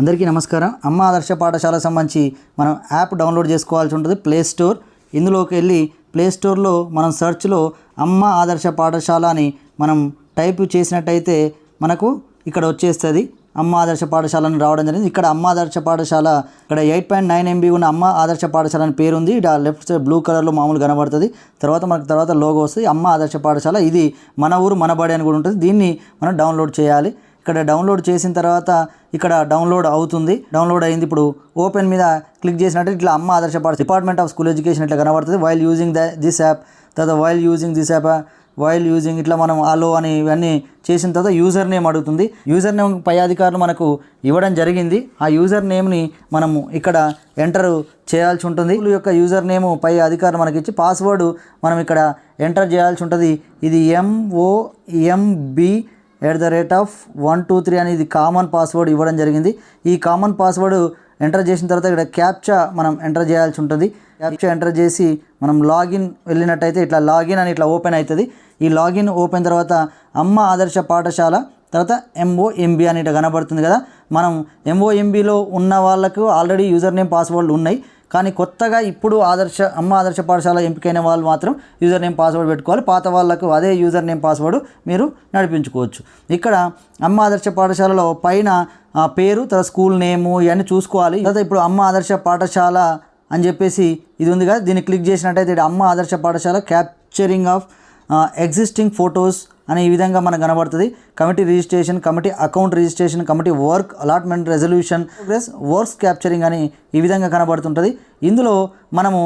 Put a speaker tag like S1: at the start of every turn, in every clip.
S1: అందరికీ నమస్కారం. అమ్మ ఆదర్శ పాఠశాలకు సంబంధించి మనం యాప్ డౌన్లోడ్ చేసుకోవాల్సి ఉంటుంది. ప్లే స్టోర్ ఇందులోకి వెళ్ళి ప్లే స్టోర్లో మనం సెర్చ్లో అమ్మ ఆదర్శ పాఠశాల అని మనం టైప్ చేసినట్టయితే మనకు ఇక్కడ వచ్చేస్తుంది. అమ్మ ఆదర్శ పాఠశాలని రావడం జరిగింది. ఇక్కడ అమ్మ ఆదర్శ పాఠశాల ఇక్కడ 8.9 MB ఉన్న అమ్మ ఆదర్శ పాఠశాల అని పేరు ఉంది. ఇక్కడ లెఫ్ట్ సైడ్ బ్లూ కలర్లో మామూలు కనబడుతుంది. తర్వాత లోగో వస్తుంది అమ్మ ఆదర్శ పాఠశాల. ఇది మన ఊరు మన బడి అని కూడా ఉంటుంది. దీన్ని మనం డౌన్లోడ్ చేయాలి. ఇక్కడ డౌన్లోడ్ చేసిన తర్వాత ఇక్కడ డౌన్లోడ్ అవుతుంది. డౌన్లోడ్ అయింది. ఇప్పుడు ఓపెన్ మీద క్లిక్ చేసినట్టు ఇట్లా అమ్మ ఆదర్శ పాఠశాల డిపార్ట్మెంట్ ఆఫ్ స్కూల్ ఎడ్యుకేషన్ ఇట్లా కనబడుతుంది. వైల్ యూజింగ్ దిస్ యాప్, తర్వాత వైల్ యూజింగ్ ఇట్లా మనం అలో అని ఇవన్నీ చేసిన తర్వాత యూజర్ నేమ్ అడుగుతుంది. యూజర్ నేమ్ పై అధికారులు మనకు ఇవ్వడం జరిగింది. ఆ యూజర్ నేమ్ని మనము ఇక్కడ ఎంటర్ చేయాల్సి ఉంటుంది. యొక్క యూజర్ నేమ్ పై అధికారులు మనకి ఇచ్చి పాస్వర్డ్ మనం ఇక్కడ ఎంటర్ చేయాల్సి ఉంటుంది. ఇది MOMB@123 అనేది కామన్ పాస్వర్డ్ ఇవ్వడం జరిగింది. ఈ కామన్ పాస్వర్డ్ ఎంటర్ చేసిన తర్వాత ఇక్కడ క్యాప్చా మనం ఎంటర్ చేయాల్సి ఉంటుంది. క్యాప్చా ఎంటర్ చేసి మనం లాగిన్ వెళ్ళినట్టయితే ఇట్లా లాగిన్ అని ఇట్లా ఓపెన్ అవుతుంది. ఈ లాగిన్ ఓపెన్ తర్వాత అమ్మ ఆదర్శ పాఠశాల తర్వాత MOMB అని ఇట్లా కనబడుతుంది కదా. మనం MOMBలో ఉన్న వాళ్ళకు ఆల్రెడీ యూజర్ నేమ్ పాస్వర్డ్లు ఉన్నాయి. కానీ కొత్తగా ఇప్పుడు అమ్మ ఆదర్శ పాఠశాల ఎంపికైన వాళ్ళు మాత్రం యూజర్ నేమ్ పాస్వర్డ్ పెట్టుకోవాలి. పాత వాళ్ళకు అదే యూజర్ నేమ్ పాస్వర్డ్ మీరు నడిపించుకోవచ్చు. ఇక్కడ అమ్మ ఆదర్శ పాఠశాలలో పైన పేరు తర్వాత స్కూల్ నేము ఇవన్నీ చూసుకోవాలి. తర్వాత ఇప్పుడు అమ్మ ఆదర్శ పాఠశాల అని చెప్పేసి ఇది ఉంది కదా, దీన్ని క్లిక్ చేసినట్టయితే అమ్మ ఆదర్శ పాఠశాల క్యాప్చరింగ్ ఆఫ్ ఎగ్జిస్టింగ్ ఫొటోస్ అనే ఈ విధంగా మనకు కనబడుతుంది. Committee registration, committee account registration, committee work allotment resolution, works capturing అని ఈ విధంగా కనబడుతుంటుంది. ఇందులో మనము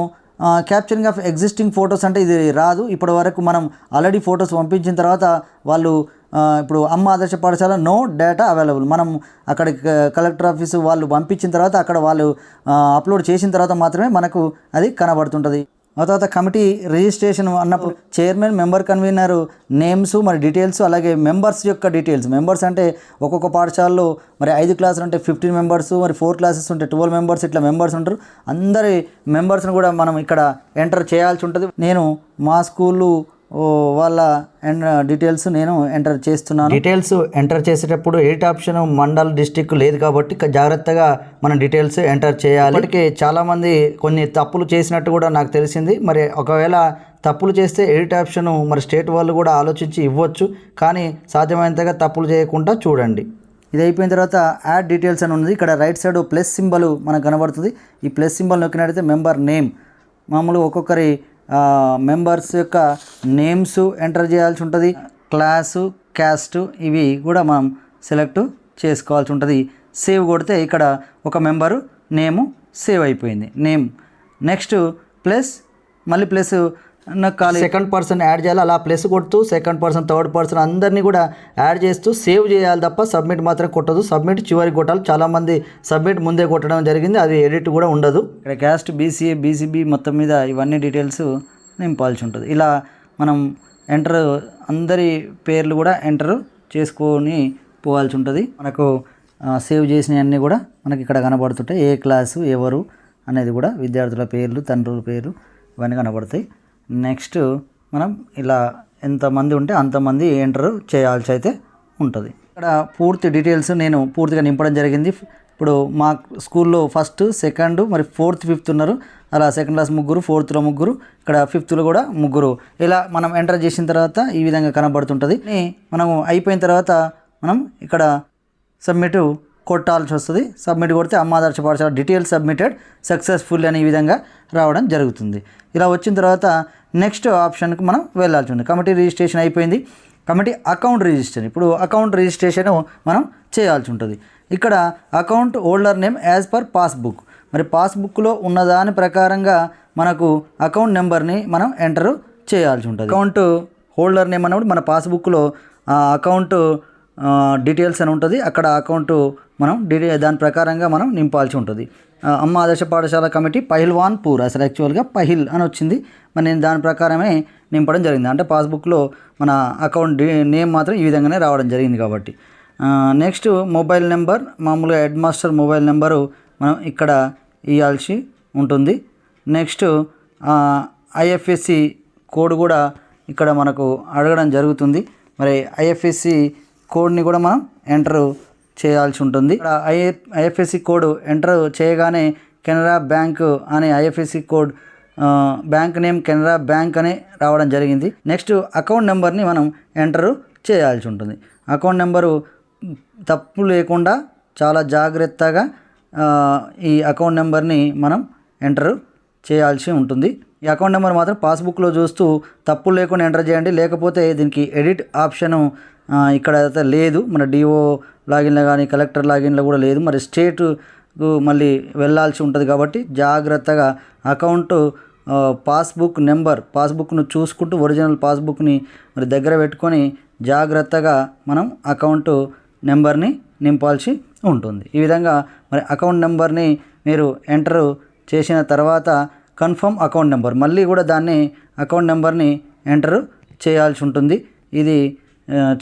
S1: క్యాప్చరింగ్ ఆఫ్ ఎగ్జిస్టింగ్ ఫొటోస్ అంటే ఇది రాదు. ఇప్పటి వరకు మనం ఆల్రెడీ ఫొటోస్ పంపించిన తర్వాత వాళ్ళు ఇప్పుడు అమ్మ ఆదర్శ పాఠశాల నో డేటా అవైలబుల్, మనం అక్కడికి కలెక్టర్ ఆఫీసు వాళ్ళు పంపించిన తర్వాత అక్కడ వాళ్ళు అప్లోడ్ చేసిన తర్వాత మాత్రమే మనకు అది కనబడుతుంటుంది. ఆ తర్వాత కమిటీ రిజిస్ట్రేషన్ అన్నప్పుడు చైర్మన్, మెంబర్, కన్వీనర్ నేమ్స్ మరి డీటెయిల్స్, అలాగే మెంబర్స్ యొక్క డీటెయిల్స్. మెంబర్స్ అంటే ఒక్కొక్క పాఠశాలలో మరి 5 క్లాసులు ఉంటే 15 మెంబర్స్, మరి 4 క్లాసెస్ ఉంటే 12 మెంబర్స్, ఇట్లా మెంబర్స్ ఉంటారు. అందరి మెంబర్స్ని కూడా మనం ఇక్కడ ఎంటర్ చేయాల్సి ఉంటుంది. నేను మా స్కూలు వాళ్ళ డీటెయిల్స్ నేను ఎంటర్ చేస్తున్నాను. డీటెయిల్స్ ఎంటర్ చేసేటప్పుడు ఎడిట్ ఆప్షన్ మండల్ డిస్టిక్ లేదు కాబట్టి జాగ్రత్తగా మనం డీటెయిల్స్ ఎంటర్ చేయాలి. ఇప్పటికే చాలామంది కొన్ని తప్పులు చేసినట్టు కూడా నాకు తెలిసింది. మరి ఒకవేళ తప్పులు చేస్తే ఎడిట్ ఆప్షన్ మరి స్టేట్ వాళ్ళు కూడా ఆలోచించి ఇవ్వచ్చు. కానీ సాధ్యమైనంతగా తప్పులు చేయకుండా చూడండి. ఇది అయిపోయిన తర్వాత యాడ్ డీటెయిల్స్ అని ఉంది. ఇక్కడ రైట్ సైడ్ ప్లస్ సింబల్ మనకు కనబడుతుంది. ఈ ప్లస్ సింబల్ నొక్కినట్టయితే మెంబర్ నేమ్, మామూలుగా ఒక్కొక్కరి మెంబర్స్ యొక్క నేమ్స్ ఎంటర్ చేయాల్సి ఉంటుంది. క్లాసు, క్యాస్ట్ ఇవి కూడా మనం సెలెక్ట్ చేసుకోవాల్సి ఉంటుంది. సేవ్ కొడితే ఇక్కడ ఒక మెంబరు నేము సేవ్ అయిపోయింది. నేమ్ నెక్స్ట్ మళ్ళీ ప్లస్ నాకు సెకండ్ పర్సన్ యాడ్ చేయాలి. అలా ప్లస్ కొడుతూ సెకండ్ పర్సన్, థర్డ్ పర్సన్ అందరినీ కూడా యాడ్ చేస్తూ సేవ్ చేయాలి తప్ప సబ్మిట్ మాత్రం కొట్టదు. సబ్మిట్ చివరికి కొట్టాలి. చాలామంది సబ్మిట్ ముందే కొట్టడం జరిగింది, అది ఎడిట్ కూడా ఉండదు. ఇక్కడ క్యాస్ట్, BCA, BCB మొత్తం మీద ఇవన్నీ డీటెయిల్స్ నింపాల్సి ఉంటుంది. ఇలా మనం ఎంటర్ అందరి పేర్లు కూడా ఎంటర్ చేసుకొని పోవాల్సి ఉంటుంది. మనకు సేవ్ చేసినవన్నీ కూడా మనకి ఇక్కడ కనబడుతుంటాయి. ఏ క్లాసు ఎవరు అనేది కూడా విద్యార్థుల పేర్లు, తండ్రుల పేర్లు ఇవన్నీ కనబడతాయి. నెక్స్ట్ మనం ఇలా ఎంతమంది ఉంటే అంతమంది ఎంటర్ చేయాల్సి అయితే ఉంటుంది. ఇక్కడ పూర్తి డీటెయిల్స్ నేను పూర్తిగా నింపడం జరిగింది. ఇప్పుడు మా స్కూల్లో ఫస్ట్, సెకండ్, మరి 4th, 5th ఉన్నారు. అలా సెకండ్ క్లాస్ 3, 4thలో 3, ఇక్కడ 5thలో కూడా 3. ఇలా మనం ఎంటర్ చేసిన తర్వాత ఈ విధంగా కనబడుతుంటుంది. మనం అయిపోయిన తర్వాత మనం ఇక్కడ సబ్మిట్ కొట్టాల్సి వస్తుంది. సబ్మిట్ కొడితే అమ్మ ఆదర్శ పాఠశాల డీటెయిల్స్ సబ్మిటెడ్ సక్సెస్ఫుల్ అనే విధంగా రావడం జరుగుతుంది. ఇలా వచ్చిన తర్వాత నెక్స్ట్ ఆప్షన్కి మనం వెళ్ళాల్సి ఉంది. కమిటీ రిజిస్ట్రేషన్ అయిపోయింది. కమిటీ అకౌంట్ రిజిస్ట్రేషన్, ఇప్పుడు అకౌంట్ రిజిస్ట్రేషన్ మనం చేయాల్సి ఉంటుంది. ఇక్కడ account holder name as per passbook, మరి పాస్బుక్లో ఉన్నదాని ప్రకారంగా మనకు అకౌంట్ నెంబర్ని మనం ఎంటర్ చేయాల్సి ఉంటుంది. అకౌంట్ హోల్డర్ నేమ్ అన్నప్పుడు మన పాస్బుక్లో అకౌంట్ డీటెయిల్స్ అని ఉంటుంది. అక్కడ అకౌంట్ మనం దాని ప్రకారంగా మనం నింపాల్సి ఉంటుంది. అమ్మ ఆదర్శ పాఠశాల కమిటీ పహిల్వాన్పూర్, అసలు యాక్చువల్గా పహిల్ అని వచ్చింది. మరి నేను దాని ప్రకారమే నింపడం జరిగింది. అంటే పాస్బుక్లో మన అకౌంట్ నేమ్ మాత్రం ఈ విధంగానే రావడం జరిగింది కాబట్టి. నెక్స్ట్ మొబైల్ నెంబర్, మామూలుగా హెడ్ మాస్టర్ మొబైల్ నెంబరు మనం ఇక్కడ ఇవ్వాల్సి ఉంటుంది. నెక్స్ట్ IFSC కోడ్ కూడా ఇక్కడ మనకు అడగడం జరుగుతుంది. మరి IFSC కోడ్ని కూడా మనం ఎంటర్ చేయాల్సి ఉంటుంది. ఇక్కడ ఐఎఫ్ఎస్సి కోడ్ ఎంటర్ చేయగానే కెనరా బ్యాంక్ అనే IFSC code, bank name Canara bank అని రావడం జరిగింది. నెక్స్ట్ అకౌంట్ నెంబర్ని మనం ఎంటర్ చేయాల్సి ఉంటుంది. అకౌంట్ నెంబరు తప్పు లేకుండా చాలా జాగ్రత్తగా ఈ అకౌంట్ నెంబర్ని మనం ఎంటర్ చేయాల్సి ఉంటుంది. ఈ అకౌంట్ నెంబర్ మాత్రం పాస్బుక్లో చూస్తూ తప్పులు లేకుండా ఎంటర్ చేయండి, లేకపోతే దీనికి ఎడిట్ ఆప్షను ఇక్కడ అయితే లేదు. మన డిఓ లాగిన్లో కానీ కలెక్టర్ లాగిన్లో కూడా లేదు. మరి స్టేట్ మళ్ళీ వెళ్ళాల్సి ఉంటుంది కాబట్టి జాగ్రత్తగా అకౌంట్ పాస్బుక్ నెంబర్, పాస్బుక్ను చూసుకుంటూ ఒరిజినల్ పాస్బుక్ని మరి దగ్గర పెట్టుకొని జాగ్రత్తగా మనం అకౌంట్ నెంబర్ని నింపాల్సి ఉంటుంది. ఈ విధంగా మరి అకౌంట్ నెంబర్ని మీరు ఎంటర్ చేసిన తర్వాత కన్ఫర్మ్ అకౌంట్ నెంబర్, మళ్ళీ కూడా దాన్ని అకౌంట్ నెంబర్ని ఎంటర్ చేయాల్సి ఉంటుంది. ఇది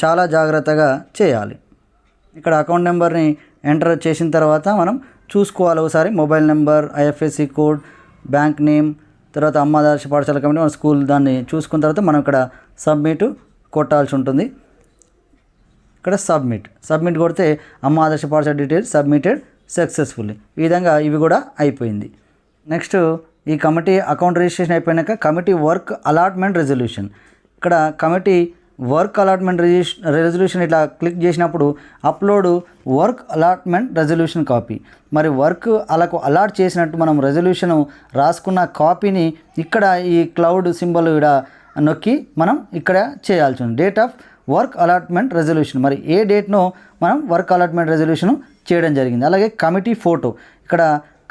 S1: చాలా జాగ్రత్తగా చేయాలి. ఇక్కడ అకౌంట్ నెంబర్ని ఎంటర్ చేసిన తర్వాత మనం చూసుకోవాలి ఒకసారి. Mobile number, IFSC code, bank name, తర్వాత అమ్మ ఆదర్శ పాఠశాల కమిటీ మన స్కూల్, దాన్ని చూసుకున్న తర్వాత మనం ఇక్కడ సబ్మిట్ కొట్టాల్సి ఉంటుంది. ఇక్కడ సబ్మిట్ కొడితే అమ్మ ఆదర్శ పాఠశాల డీటెయిల్స్ సబ్మిటెడ్ సక్సెస్ఫుల్లీ. ఈ విధంగా ఇవి కూడా అయిపోయింది. నెక్స్ట్ ఈ కమిటీ అకౌంట్ రిజిస్ట్రేషన్ అయిపోయాక కమిటీ వర్క్ అలాట్మెంట్ రెజల్యూషన్. ఇక్కడ కమిటీ వర్క్ అలాట్మెంట్ రెజల్యూషన్ ఇట్లా క్లిక్ చేసినప్పుడు upload work allotment resolution copy, మరి వర్క్ అలాకు అలాట్ చేసినట్టు మనం రెజల్యూషన్ రాసుకున్న కాపీని ఇక్కడ ఈ క్లౌడ్ సింబల్ ఇక్కడ నొక్కి మనం ఇక్కడ చేయాల్సి ఉంది. Date of work allotment resolution, మరి ఏ డేట్నో మనం వర్క్ అలాట్మెంట్ రెజల్యూషన్ చేయడం జరిగింది. అలాగే కమిటీ ఫోటో, ఇక్కడ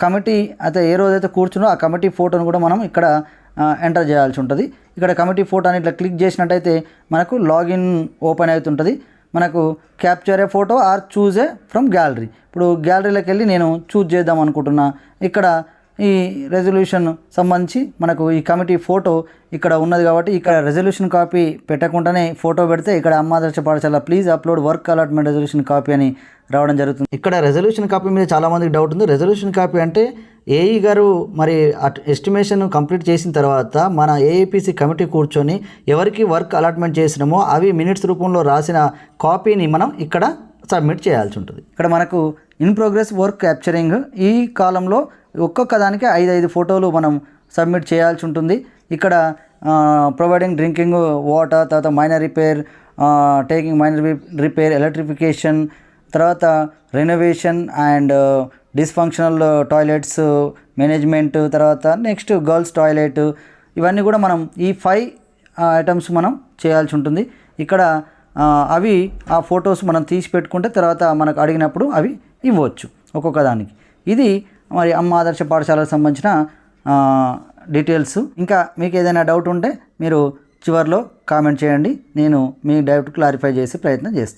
S1: కమిటీ అయితే ఏ రోజైతే కూర్చున్నో ఆ కమిటీ ఫోటోను కూడా మనం ఇక్కడ ఎంటర్ చేయాల్సి ఉంటుంది. ఇక్కడ కమిటీ ఫోటో అని ఇట్లా క్లిక్ చేసినట్టయితే మనకు లాగిన్ ఓపెన్ అవుతుంటుంది. మనకు capture A photo or choose a from gallery. ఇప్పుడు గ్యాలరీలోకి వెళ్ళి నేను చూజ్ చేద్దాం అనుకుంటున్నా. ఇక్కడ ఈ రెజల్యూషన్ సంబంధించి మనకు ఈ కమిటీ ఫోటో ఇక్కడ ఉన్నది కాబట్టి ఇక్కడ రెజల్యూషన్ కాపీ పెట్టకుండానే ఫోటో పెడితే ఇక్కడ అమ్మ ఆదర్శ పాఠశాల please upload work allotment resolution copy అని రావడం జరుగుతుంది. ఇక్కడ రెజల్యూషన్ కాపీ మీద చాలామందికి డౌట్ ఉంది. రెజల్యూషన్ కాపీ అంటే ఏఈ గారు మరి ఎస్టిమేషన్ కంప్లీట్ చేసిన తర్వాత మన ఏఐపిసి కమిటీ కూర్చొని ఎవరికి వర్క్ అలాట్మెంట్ చేసినామో అవి మినిట్స్ రూపంలో రాసిన కాపీని మనం ఇక్కడ సబ్మిట్ చేయాల్సి ఉంటుంది. ఇక్కడ మనకు ఇన్ ప్రోగ్రెస్ వర్క్ క్యాప్చరింగ్, ఈ కాలంలో ఒక్కొక్క దానికి 5 ఫోటోలు మనం సబ్మిట్ చేయాల్సి ఉంటుంది. ఇక్కడ ప్రొవైడింగ్ డ్రింకింగ్ వాటర్, తర్వాత minor repair, taking minor repair, electrification, తర్వాత renovation and dysfunctional toilets management, తర్వాత నెక్స్ట్ గర్ల్స్ టాయిలెట్, ఇవన్నీ కూడా మనం ఈ 5 ఐటమ్స్ మనం చేయాల్సి ఉంటుంది. ఇక్కడ అవి ఆ ఫొటోస్ మనం తీసి పెట్టుకుంటే తర్వాత మనకు అడిగినప్పుడు అవి ఇవ్వచ్చు ఒక్కొక్క దానికి. ఇది మరి అమ్మ ఆదర్శ పాఠశాలకు సంబంధించిన డీటెయిల్స్. ఇంకా మీకు ఏదైనా డౌట్ ఉంటే మీరు చివరిలో కామెంట్ చేయండి, నేను మీ డౌట్ క్లారిఫై చేసే ప్రయత్నం చేస్తాను.